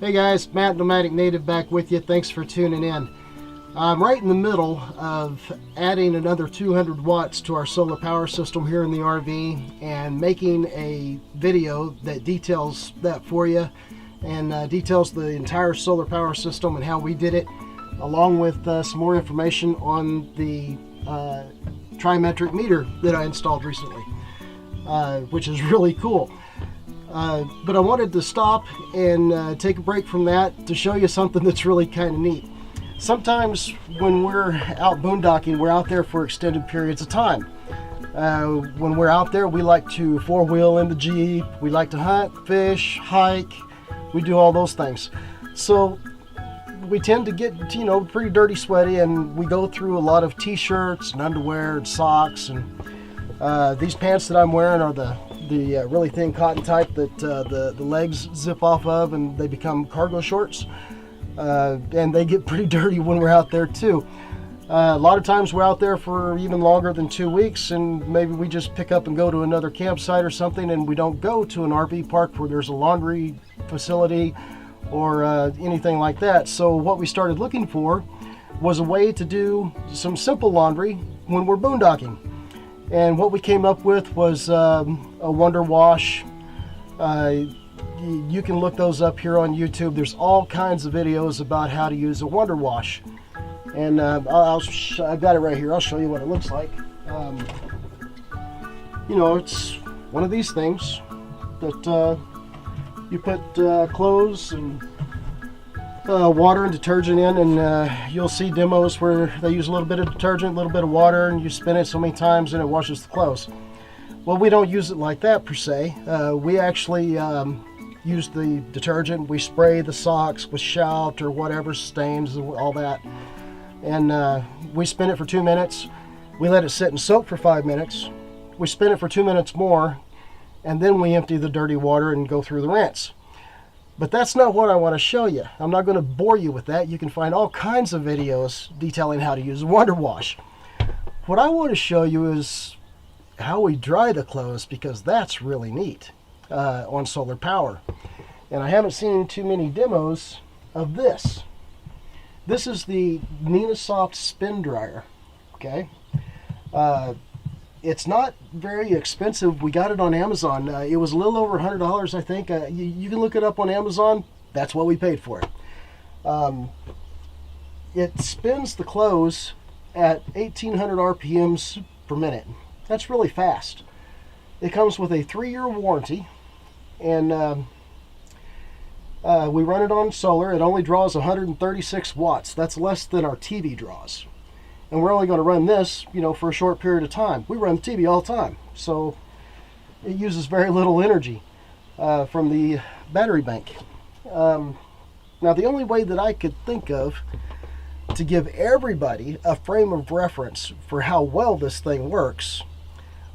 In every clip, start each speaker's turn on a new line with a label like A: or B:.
A: Hey guys, Matt Nomadic Native back with you. Thanks for tuning in. I'm right in the middle of adding another 200 watts to our solar power system here in the RV and making a video that details that for you and details the entire solar power system and how we did it, along with some more information on the trimetric meter that I installed recently, which is really cool. But I wanted to stop and take a break from that to show you something that's really kind of neat. Sometimes when we're out boondocking, we're out there for extended periods of time. When we're out there, we like to four-wheel in the Jeep, we like to hunt, fish, hike, we do all those things. So we tend to get, pretty dirty, sweaty, and we go through a lot of t-shirts and underwear and socks. And these pants that I'm wearing are the really thin cotton type that the legs zip off of and they become cargo shorts. And they get pretty dirty when we're out there too. A lot of times we're out there for even longer than 2 weeks, and maybe we just pick up and go to another campsite or something, and we don't go to an RV park where there's a laundry facility or anything like that. So what we started looking for was a way to do some simple laundry when we're boondocking. And what we came up with was a Wonder Wash. You can look those up here on YouTube. There's all kinds of videos about how to use a Wonder Wash. And I've got it right here. I'll show you what it looks like. It's one of these things that you put clothes and water and detergent in, and you'll see demos where they use a little bit of detergent, a little bit of water, and you spin it so many times and it washes the clothes. Well, we don't use it like that per se. We actually use the detergent. We spray the socks with Shout or whatever stains and all that, and we spin it for 2 minutes. We let it sit and soak for 5 minutes. We spin it for 2 minutes more, and then we empty the dirty water and go through the rinse. But that's not what I want to show you. I'm not going to bore you with that. You can find all kinds of videos detailing how to use a Wonder Wash. What I want to show you is how we dry the clothes, because that's really neat on solar power. And I haven't seen too many demos of this. This is the Soft spin dryer. Okay. It's not very expensive. We got it on Amazon. It was a little over $100, I think. You can look it up on Amazon. That's what we paid for it. It spins the clothes at 1800 RPMs per minute. That's really fast. It comes with a 3-year warranty, and we run it on solar. It only draws 136 watts. That's less than our TV draws. And we're only going to run this, for a short period of time. We run the TV all the time, so it uses very little energy from the battery bank. Now, the only way that I could think of to give everybody a frame of reference for how well this thing works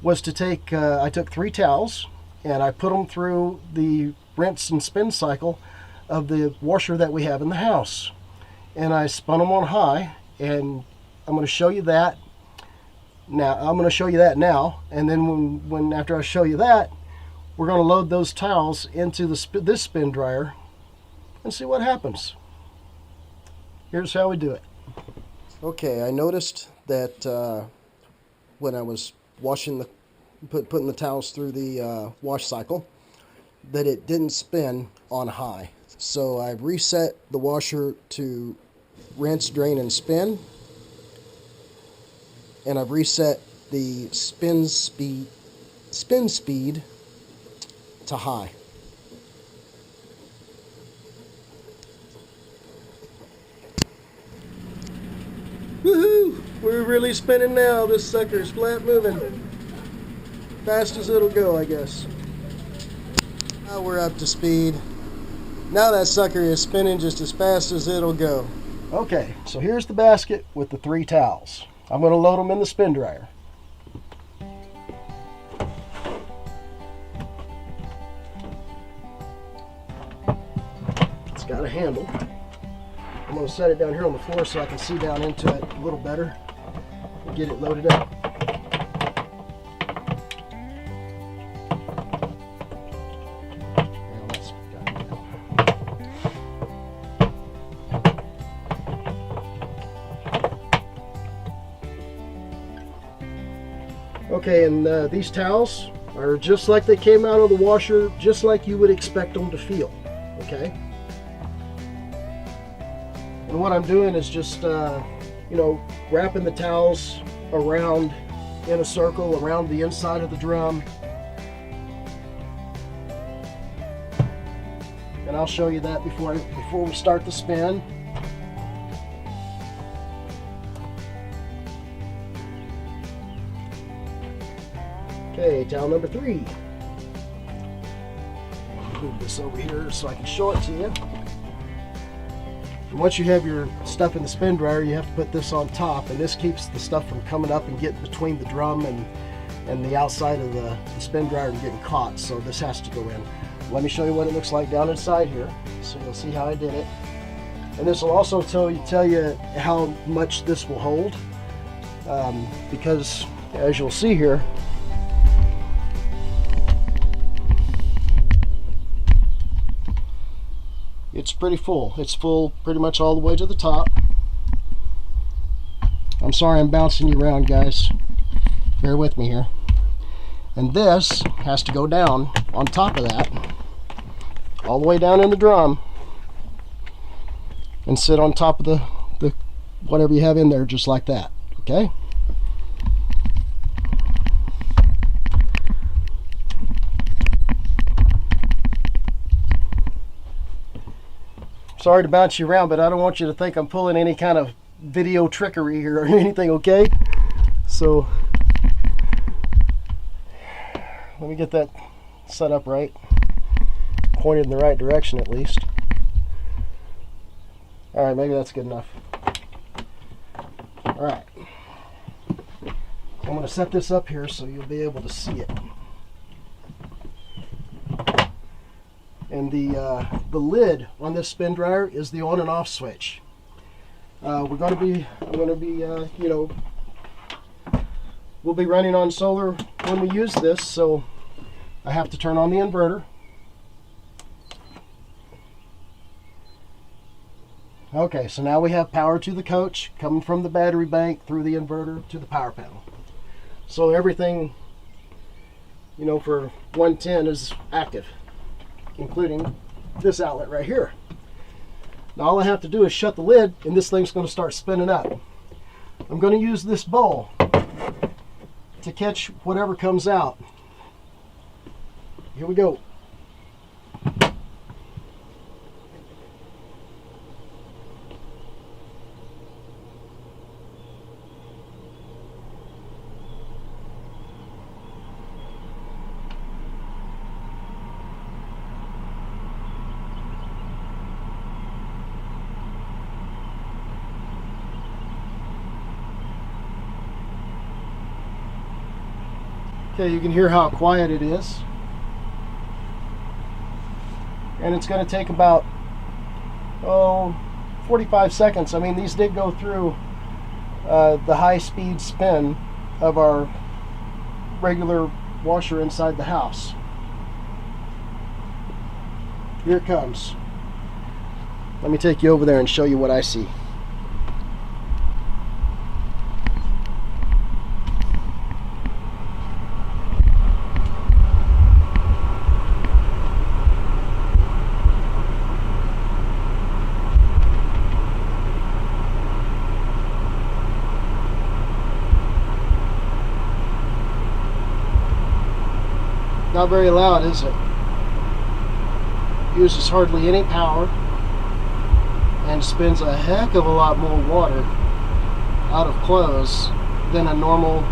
A: was to take, I took 3 towels and I put them through the rinse and spin cycle of the washer that we have in the house. And I spun them on high, and I'm going to show you that now. And then when after I show you that, we're going to load those towels into this spin dryer and see what happens. Here's how we do it. Okay, I noticed that when I was washing putting the towels through the wash cycle, that it didn't spin on high. So I reset the washer to rinse, drain, and spin. And I've reset the spin speed to high. Woohoo! We're really spinning now. This sucker's flat moving. Fast as it'll go, I guess. Now we're up to speed. Now that sucker is spinning just as fast as it'll go. Okay, so here's the basket with the 3 towels. I'm going to load them in the spin dryer. It's got a handle. I'm going to set it down here on the floor so I can see down into it a little better and get it loaded up. Okay, and these towels are just like they came out of the washer, just like you would expect them to feel, okay? And what I'm doing is just, you know, wrapping the towels around in a circle around the inside of the drum. And I'll show you that before we start the spin. Okay, towel number 3. Move this over here so I can show it to you. And once you have your stuff in the spin dryer, you have to put this on top, and this keeps the stuff from coming up and getting between the drum and the outside of the spin dryer and getting caught. So this has to go in. Let me show you what it looks like down inside here, so you'll see how I did it. And this will also tell you how much this will hold, because as you'll see here, it's pretty full. It's full pretty much all the way to the top. I'm sorry I'm bouncing you around, guys. Bear with me here. And this has to go down on top of that, all the way down in the drum, and sit on top of the whatever you have in there, just like that, okay? Sorry to bounce you around, but I don't want you to think I'm pulling any kind of video trickery here or anything, okay? So let me get that set up right, pointed in the right direction at least. All right, maybe that's good enough. All right, I'm going to set this up here so you'll be able to see it. And the lid on this spin dryer is the on and off switch. I'm going to be, you know, we'll be running on solar when we use this, so I have to turn on the inverter. Okay, so now we have power to the coach coming from the battery bank through the inverter to the power panel. So everything, you know, for 110 is active, including this outlet right here. Now all I have to do is shut the lid and this thing's going to start spinning up. I'm going to use this bowl to catch whatever comes out. Here we go. Okay, you can hear how quiet it is. And it's going to take about 45 seconds. I mean, these did go through the high-speed spin of our regular washer inside the house. Here it comes. Let me take you over there and show you what I see. Not very loud, is it? Uses hardly any power and spins a heck of a lot more water out of clothes than a normal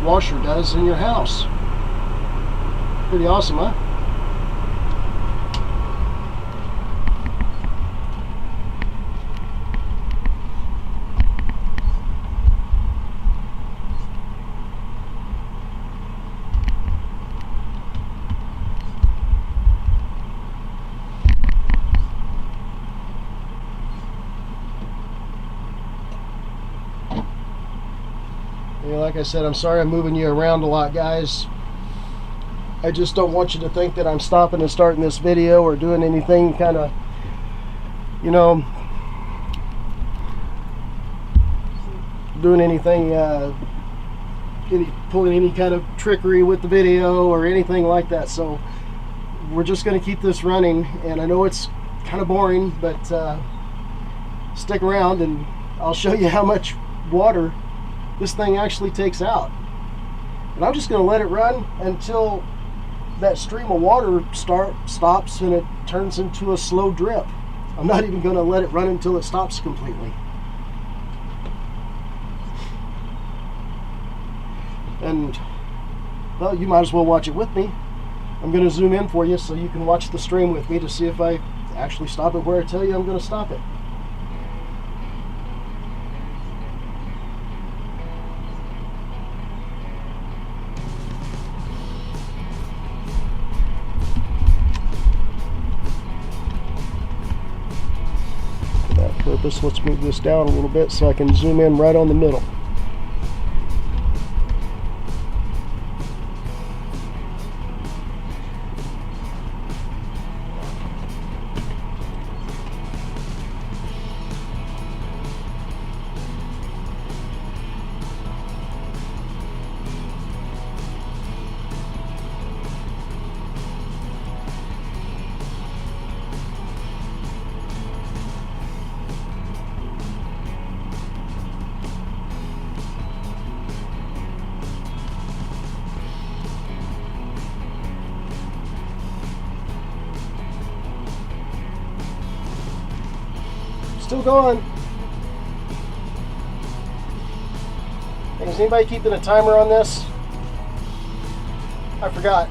A: washer does in your house. Pretty awesome, huh? Like I said, I'm sorry I'm moving you around a lot, guys. I just don't want you to think that I'm stopping and starting this video or doing anything kind of, you know, doing anything pulling any kind of trickery with the video or anything like that. So we're just going to keep this running, and I know it's kind of boring, but stick around and I'll show you how much water this thing actually takes out. And I'm just going to let it run until that stream of water stops and it turns into a slow drip. I'm not even going to let it run until it stops completely. And, well, you might as well watch it with me. I'm going to zoom in for you so you can watch the stream with me to see if I actually stop it where I tell you I'm going to stop it. For that purpose, let's move this down a little bit so I can zoom in right on the middle. Still going. Hey, is anybody keeping a timer on this? I forgot.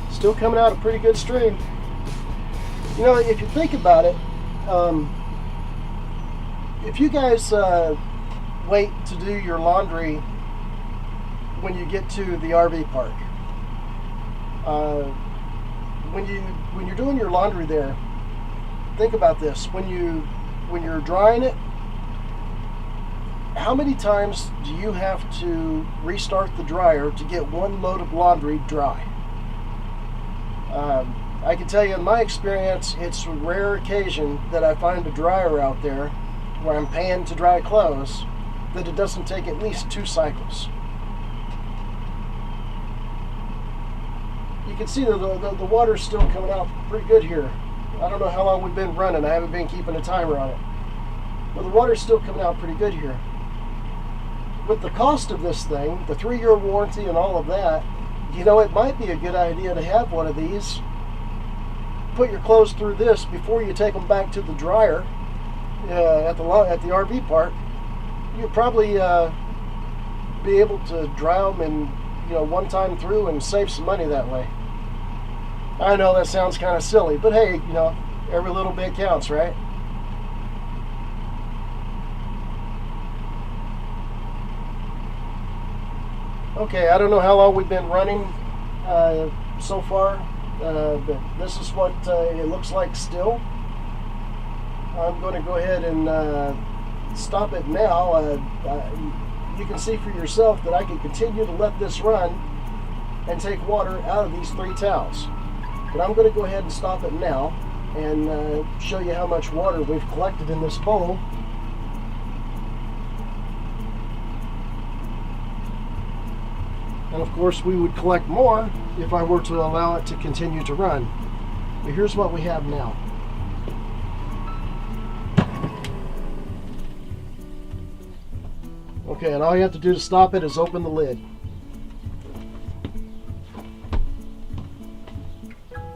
A: Still coming out a pretty good stream. You know, if you think about it, if you guys wait to do your laundry when you get to the RV park, when you're doing your laundry there, think about this. When you're drying it, how many times do you have to restart the dryer to get one load of laundry dry? I can tell you in my experience, it's a rare occasion that I find a dryer out there where I'm paying to dry clothes that it doesn't take at least 2 cycles. You can see the water's still coming out pretty good here. I don't know how long we've been running. I haven't been keeping a timer on it. But the water's still coming out pretty good here. With the cost of this thing, the 3-year warranty and all of that, you know, it might be a good idea to have one of these. Put your clothes through this before you take them back to the dryer at the RV park. You'll probably be able to dry them in, you know, one time through and save some money that way. I know that sounds kind of silly, but hey, you know, every little bit counts, right? Okay, I don't know how long we've been running so far, but this is what it looks like still. I'm going to go ahead and stop it now. You can see for yourself that I can continue to let this run and take water out of these 3 towels. But I'm going to go ahead and stop it now and show you how much water we've collected in this bowl. And of course we would collect more if I were to allow it to continue to run. But here's what we have now. Okay, and all you have to do to stop it is open the lid.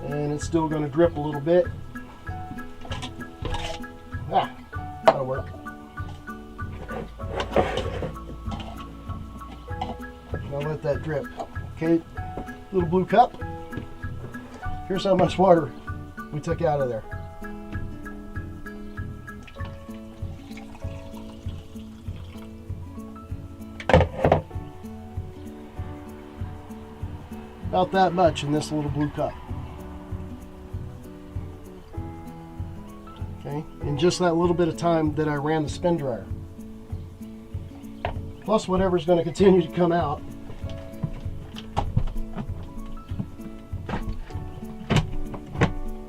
A: And it's still going to drip a little bit. That'll work. Now let that drip. Okay, little blue cup. Here's how much water we took out of there. about that much in this little blue cup. Okay, in just that little bit of time that I ran the spin dryer. Plus whatever's going to continue to come out.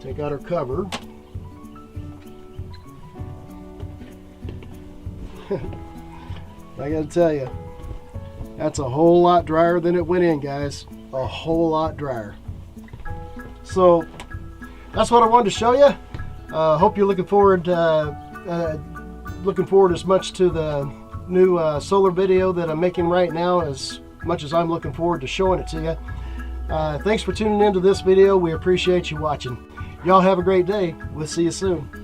A: Take out our cover. I gotta tell you, that's a whole lot drier than it went in, guys. A whole lot drier. So that's what I wanted to show you. Hope you're looking forward as much to the new solar video that I'm making right now as much as I'm looking forward to showing it to you. Thanks for tuning into this video. We appreciate you watching. Y'all have a great day. We'll see you soon.